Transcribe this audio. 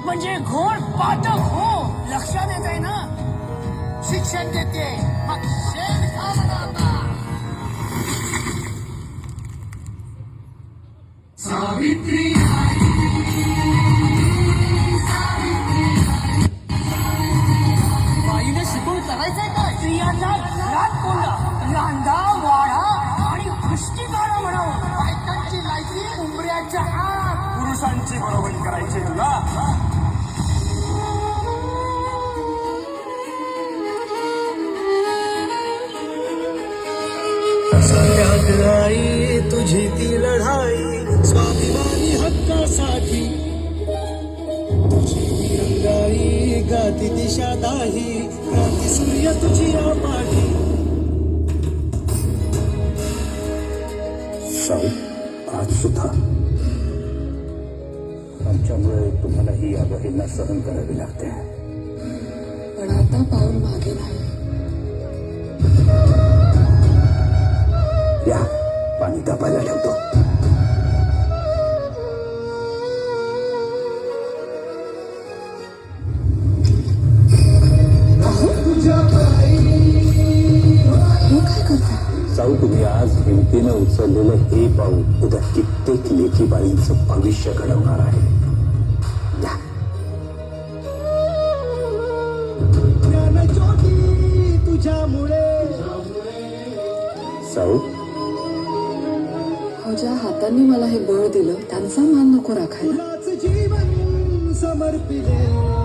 म्हणजे घोड पाठक हो. लक्षात येत आहे ना. शिक्षण देते मग शेण खा म्हणा आता. सावित्री बाईने शिकून करायचंय काय. स्त्रियांचा घरात कोंडा, लांडा वाडा आणि भ्रष्टी काढा म्हणावं. बायकांची लायकी उंबऱ्याच्या आत. पुरुषांची बरोबरी करायची तुला. आई तुझी ती लढाई स्वाभिमानी हक्कासाठी. तुझी अंगाई गाती दिशा दाही क्रांती सूर्य तुझी या पाठी. साऊ, आज सुद्धा आमच्यामुळे तुम्हाला ही अवहेलना सहन करावी लागते. पण आता पाऊल मागे नाही. या पाणी तापायला ठेवतो. हे काय करता. साऊ, तुम्ही आज हिमतीनं उचललेलं हे पाऊल उद्या कित्येक लेखी बाईंचं भविष्य घडवणार आहे. या. ज्ञानज्योती तुझ्यामुळे. साऊ, हो, ज्या हातांनी मला हे बळ दिलं त्यांचा मान नको राखायला. जीवन समर्पिले.